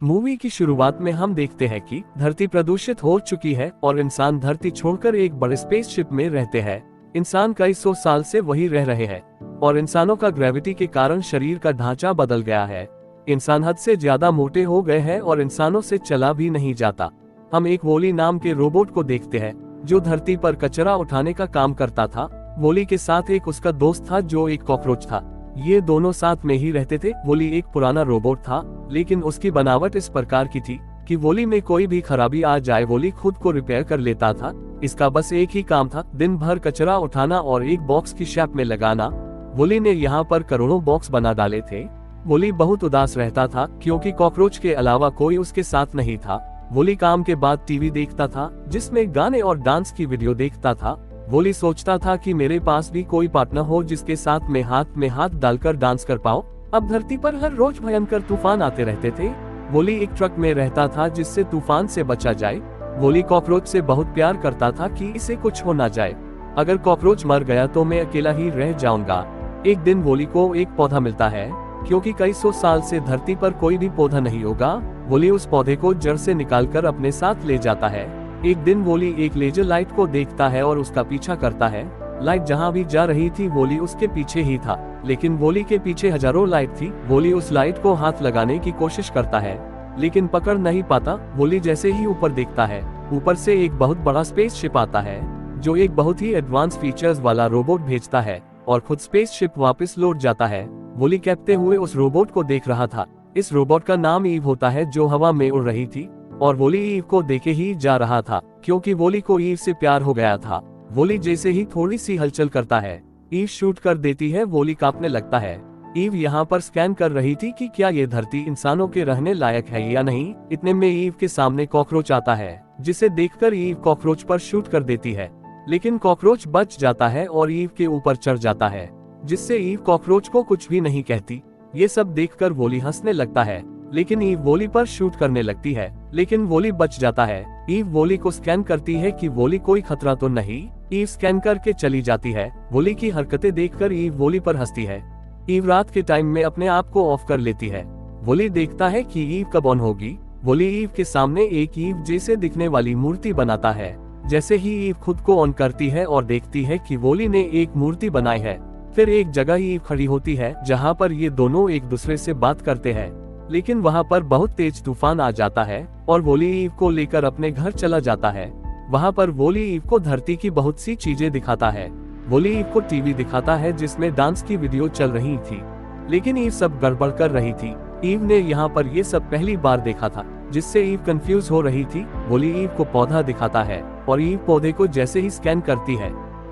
Movie की शुरुआत में हम देखते हैं कि धरती प्रदूषित हो चुकी है और इंसान धरती छोड़कर एक बड़े स्पेसशिप में रहते हैं। इंसान कई सौ साल से वही रह रहे हैं और इंसानों का ग्रेविटी के कारण शरीर का ढांचा बदल गया है। इंसान हद से ज्यादा मोटे हो गए हैं और इंसानों से चला भी नहीं जाता। हम एक वोली नाम के रोबोट को देखते हैं जो धरती पर कचरा उठाने का काम करता था। वोली के साथ एक उसका दोस्त था जो एक कॉकरोच था। ये दोनों साथ में ही रहते थे। वोली एक पुराना रोबोट था, लेकिन उसकी बनावट इस प्रकार की थी कि वोली में कोई भी खराबी आ जाए वोली खुद को रिपेयर कर लेता था। इसका बस एक ही काम था, दिन भर कचरा उठाना और एक बॉक्स की शेप में लगाना। वोली ने यहाँ पर करोड़ों बॉक्स बना डाले थे। वोली बहुत उदास रहता था क्योंकि कॉकरोच के अलावा कोई उसके साथ नहीं था। वोली काम के बाद टीवी देखता था जिसमें गाने और डांस की वीडियो देखता था। वोली सोचता था कि मेरे पास भी कोई पार्टनर हो जिसके साथ में हाथ डालकर डांस कर पाओ। अब धरती पर हर रोज भयंकर तूफान आते रहते थे। वोली एक ट्रक में रहता था जिससे तूफान से बचा जाए। वोली कॉकरोच से बहुत प्यार करता था कि इसे कुछ हो ना जाए। अगर कॉकरोच मर गया तो मैं अकेला ही रह जाऊंगा। एक दिन वोली को एक पौधा मिलता है क्योंकि कई सौ साल से धरती पर कोई भी पौधा नहीं होगा। वोली उस पौधे को जड़ से निकालकर अपने साथ ले जाता है। एक दिन वोली एक लेजर लाइट को देखता है और उसका पीछा करता है। लाइट जहाँ भी जा रही थी वोली उसके पीछे ही था, लेकिन वोली के पीछे हजारों लाइट थी। वोली उस लाइट को हाथ लगाने की कोशिश करता है लेकिन पकड़ नहीं पाता। वोली जैसे ही ऊपर देखता है, ऊपर से एक बहुत बड़ा स्पेसशिप आता है जो एक बहुत ही एडवांस फीचर्स वाला रोबोट भेजता है और खुद स्पेसशिप वापस लौट जाता है। वोली कहते हुए उस रोबोट को देख रहा था। इस रोबोट का नाम ईव होता है जो हवा में उड़ रही थी और वोली ईव को देखे ही जा रहा था क्योंकि वोली को ईव से प्यार हो गया था। वोली जैसे ही थोड़ी सी हलचल करता है ईव शूट कर देती है। वोली कांपने लगता है। ईव यहाँ पर स्कैन कर रही थी कि क्या ये धरती इंसानों के रहने लायक है या नहीं। इतने में ईव के सामने कॉकरोच आता है जिसे देखकर ईव कॉकरोच पर शूट कर देती है, लेकिन कॉकरोच बच जाता है और ईव के ऊपर चढ़ जाता है जिससे ईव कॉकरोच को कुछ भी नहीं कहती। ये सब देखकर वोली हंसने लगता है, लेकिन ईव वोली पर शूट करने लगती है, लेकिन वोली बच जाता है। ईव वोली को स्कैन करती है कि वोली कोई खतरा तो नहीं। ईव स्कैन करके चली जाती है। वोली की हरकतें देखकर ईव वोली पर हंसती है। ईव रात के टाइम में अपने आप को ऑफ कर लेती है। वोली देखता है कि ईव कब ऑन होगी। वोली ईव के सामने एक ईव जैसे दिखने वाली मूर्ति बनाता है। जैसे ही ईव खुद को ऑन करती है और देखती है कि वोली ने एक मूर्ति बनाई है, फिर एक जगह ईव खड़ी होती है जहाँ पर ये दोनों एक दूसरे से बात करते हैं, लेकिन वहाँ पर बहुत तेज तूफान आ जाता है और वोली ईव को लेकर अपने घर चला जाता है। वहाँ पर वोली ईव को धरती की बहुत सी चीजें दिखाता है। वोली ईव को टीवी दिखाता है जिसमें डांस की वीडियो चल रही थी, लेकिन ईव सब गड़बड़ कर रही थी। ईव ने यहाँ पर ये सब पहली बार देखा था, जिससे ईव कंफ्यूज हो रही थी। वोली ईव को पौधा दिखाता है और ईव पौधे को जैसे ही स्कैन करती है,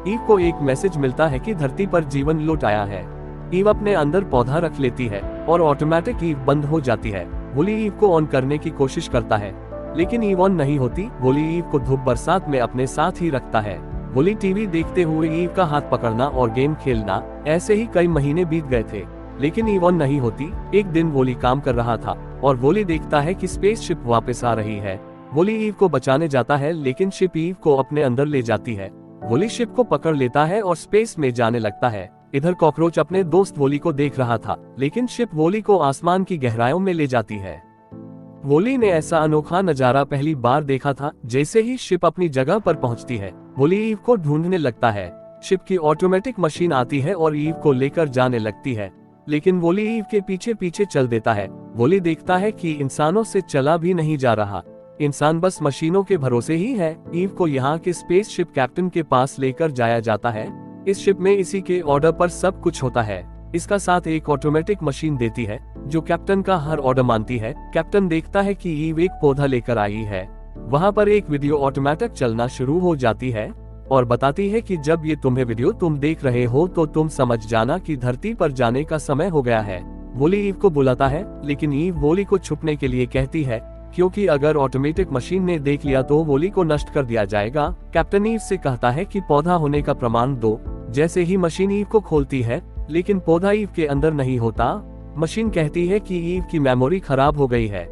ईव को एक मैसेज मिलता है कि धरती पर जीवन लौट आया है। ईव अपने अंदर पौधा रख लेती है और ऑटोमेटिक ईव बंद हो जाती है। वोली ईव को ऑन करने की कोशिश करता है, लेकिन ईव ऑन नहीं होती। वोली ईव को धूप बरसात में अपने साथ ही रखता है। वोली टीवी देखते हुए ईव का हाथ पकड़ना और गेम खेलना, ऐसे ही कई महीने बीत गए थे, लेकिन ईव ऑन नहीं होती। एक दिन वोली काम कर रहा था और वोली देखता है कि स्पेसशिप वापस आ रही है। वोली ईव को बचाने जाता है, लेकिन शिप ईव को अपने अंदर ले जाती है। वोली शिप को पकड़ लेता है और स्पेस में जाने लगता है। इधर कॉकरोच अपने दोस्त वोली को देख रहा था, लेकिन शिप वोली को आसमान की गहराइयों में ले जाती है। वोली ने ऐसा अनोखा नजारा पहली बार देखा था। जैसे ही शिप अपनी जगह पर पहुंचती है, वोली ईव को ढूंढने लगता है। शिप की ऑटोमेटिक मशीन आती है और ईव को लेकर जाने लगती है, लेकिन वोली ईव के पीछे पीछे चल देता है। वोली देखता है कि इंसानों से चला भी नहीं जा रहा। इंसान बस मशीनों के भरोसे ही है। ईव को यहाँ के स्पेस शिप कैप्टन के पास लेकर जाया जाता है। इस शिप में इसी के ऑर्डर पर सब कुछ होता है। इसका साथ एक ऑटोमेटिक मशीन देती है जो कैप्टन का हर ऑर्डर मानती है। कैप्टन देखता है कि ईव एक पौधा लेकर आई है। वहाँ पर एक वीडियो ऑटोमेटिक चलना शुरू हो जाती है और बताती है कि जब ये तुम्हें वीडियो तुम देख रहे हो तो तुम समझ जाना कि धरती पर जाने का समय हो गया है। वोली ईव को बुलाता है, लेकिन ईव वोली को छुपने के लिए कहती है क्योंकि अगर ऑटोमेटिक मशीन ने देख लिया तो वोली को नष्ट कर दिया जाएगा। कैप्टन ईव से कहता है कि पौधा होने का प्रमाण दो। जैसे ही मशीन ईव को खोलती है, लेकिन पौधा ईव के अंदर नहीं होता। मशीन कहती है कि ईव की मेमोरी खराब हो गई है।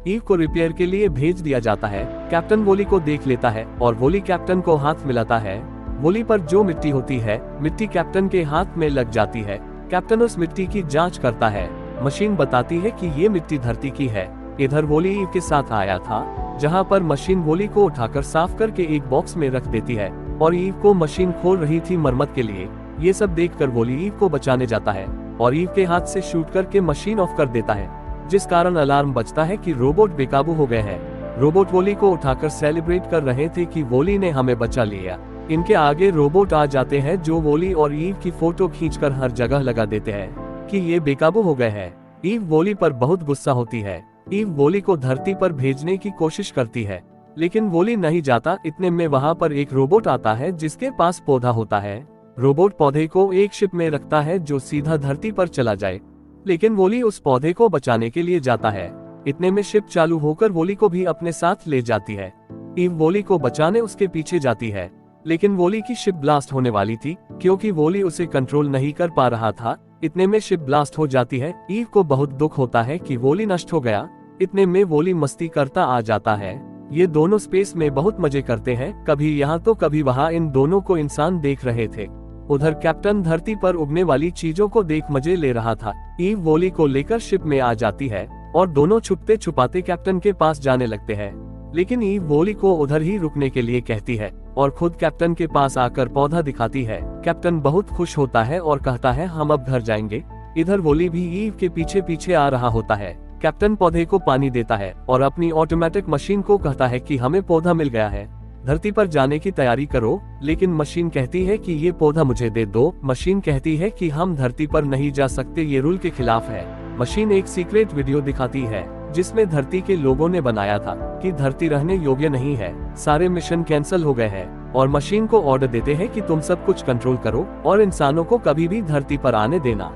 ईव को रिपेयर के लिए भेज दिया जाता है। कैप्टन वोली को देख लेता है और वोली कैप्टन को हाथ मिलाता है। वोली पर जो मिट्टी होती है, मिट्टी कैप्टन के हाथ में लग जाती है। कैप्टन उस मिट्टी की जांच करता है। मशीन बताती है कि ये मिट्टी धरती की है। इधर वोली ईव के साथ आया था, जहां पर मशीन वोली को उठाकर साफ करके एक बॉक्स में रख देती है और ईव को मशीन खोल रही थी मरम्मत के लिए। ये सब देखकर वोली ईव को बचाने जाता है और ईव के हाथ से शूट करके मशीन ऑफ कर देता है, जिस कारण अलार्म बजता है कि रोबोट बेकाबू हो गए हैं। रोबोट वोली को उठाकर सेलिब्रेट कर रहे थे कि वोली ने हमें बचा लिया। इनके आगे रोबोट आ जाते हैं जो वोली और ईव की फोटो खींचकर हर जगह लगा देते हैं कि ये बेकाबू हो गए हैं। ईव वोली पर बहुत गुस्सा होती है। ईव वोली को धरती पर भेजने की कोशिश करती है, लेकिन वोली नहीं जाता। इतने में वहाँ पर एक रोबोट आता है जिसके पास पौधा होता है। रोबोट पौधे को एक शिप में रखता है जो सीधा धरती पर चला जाए, लेकिन वोली उस पौधे को बचाने के लिए जाता है। इतने में शिप चालू होकर वोली को भी अपने साथ ले जाती है। ईव वोली को बचाने उसके पीछे जाती है, लेकिन वोली की शिप ब्लास्ट होने वाली थी क्योंकि वोली उसे कंट्रोल नहीं कर पा रहा था। इतने में शिप ब्लास्ट हो जाती है। ईव को बहुत दुख होता है कि वोली नष्ट हो गया। इतने में वोली मस्ती करता आ जाता है। ये दोनों स्पेस में बहुत मजे करते हैं, कभी यहाँ तो कभी वहाँ। इन दोनों को इंसान देख रहे थे। उधर कैप्टन धरती पर उगने वाली चीजों को देख मजे ले रहा था। ईव वोली को लेकर शिप में आ जाती है और दोनों छुपते छुपाते कैप्टन के पास जाने लगते हैं, लेकिन ईव वोली को उधर ही रुकने के लिए कहती है और खुद कैप्टन के पास आकर पौधा दिखाती है। कैप्टन बहुत खुश होता है और कहता है हम अब घर जाएंगे। इधर वोली भी ईव के पीछे पीछे आ रहा होता है। कैप्टन पौधे को पानी देता है और अपनी ऑटोमेटिक मशीन को कहता है कि हमें पौधा मिल गया है, धरती पर जाने की तैयारी करो। लेकिन मशीन कहती है कि ये पौधा मुझे दे दो। मशीन कहती है कि हम धरती पर नहीं जा सकते, ये रूल के खिलाफ है। मशीन एक सीक्रेट वीडियो दिखाती है जिसमें धरती के लोगों ने बनाया था कि धरती रहने योग्य नहीं है, सारे मिशन कैंसिल हो गए हैं, और मशीन को ऑर्डर देते हैं कि तुम सब कुछ कंट्रोल करो और इंसानों को कभी भी धरती पर आने देना।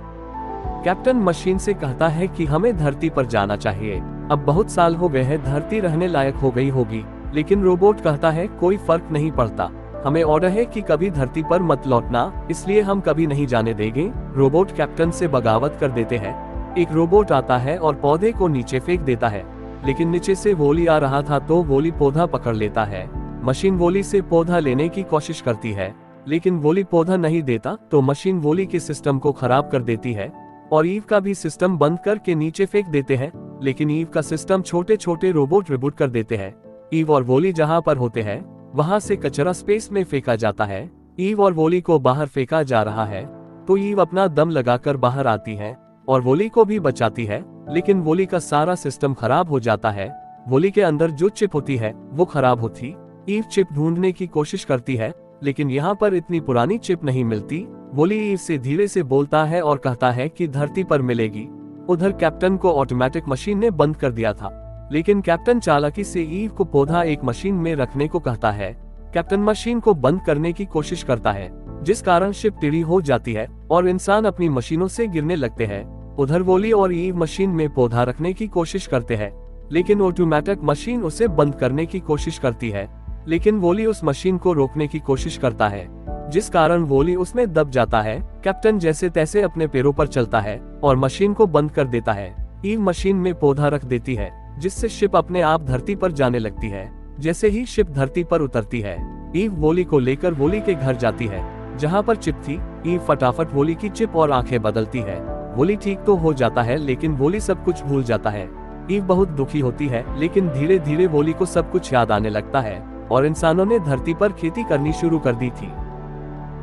कैप्टन मशीन से कहता है कि हमें धरती पर जाना चाहिए, अब बहुत साल हो गए हैं, धरती रहने लायक हो गई होगी। लेकिन रोबोट कहता है कोई फर्क नहीं पड़ता, हमें ऑर्डर है कि कभी धरती पर मत लौटना, इसलिए हम कभी नहीं जाने देंगे। रोबोट कैप्टन से बगावत कर देते हैं। एक रोबोट आता है और पौधे को नीचे फेंक देता है, लेकिन नीचे से वोली आ रहा था तो वोली पौधा पकड़ लेता है। मशीन वोली से पौधा लेने की कोशिश करती है, लेकिन वोली पौधा नहीं देता तो मशीन वोली के सिस्टम को खराब कर देती है और ईव का भी सिस्टम बंद करके नीचे फेंक देते हैं। लेकिन ईव का सिस्टम छोटे छोटे रोबोट रिबूट कर देते हैं। ईव और वोली जहाँ पर होते हैं वहाँ से कचरा स्पेस में फेंका जाता है। ईव और वोली को बाहर फेंका जा रहा है तो ईव अपना दम लगाकर बाहर आती है और वोली को भी बचाती है, लेकिन वोली का सारा सिस्टम खराब हो जाता है। वोली के अंदर जो चिप होती है वो खराब होती। ईव चिप ढूंढने की कोशिश करती है, लेकिन यहाँ पर इतनी पुरानी चिप नहीं मिलती। वोली ईव से धीरे से बोलता है और कहता है कि धरती पर मिलेगी। उधर कैप्टन को ऑटोमेटिक मशीन ने बंद कर दिया था, लेकिन कैप्टन चालाकी से ईव को पौधा एक मशीन में रखने को कहता है। कैप्टन मशीन को बंद करने की कोशिश करता है, जिस कारण शिप टेढ़ी हो जाती है और इंसान अपनी मशीनों से गिरने लगते हैं। उधर वोली और ईव मशीन में पौधा रखने की कोशिश करते हैं, लेकिन ऑटोमेटिक मशीन उसे बंद करने की कोशिश करती है। लेकिन वोली उस मशीन को रोकने की कोशिश करता है, जिस कारण वोली उसमें दब जाता है। कैप्टन जैसे तैसे अपने पैरों पर चलता है और मशीन को बंद कर देता है। ईव मशीन में पौधा रख देती है, जिससे शिप अपने आप धरती पर जाने लगती है। जैसे ही शिप धरती पर उतरती है, ईव वोली को लेकर वोली के घर जाती है, जहाँ पर चिप थी। ईव फटाफट वोली की चिप और आंखें बदलती है। वोली ठीक तो हो जाता है, लेकिन वोली सब कुछ भूल जाता है। ईव बहुत दुखी होती है, लेकिन धीरे धीरे वोली को सब कुछ याद आने लगता है और इंसानों ने धरती पर खेती करनी शुरू कर दी थी।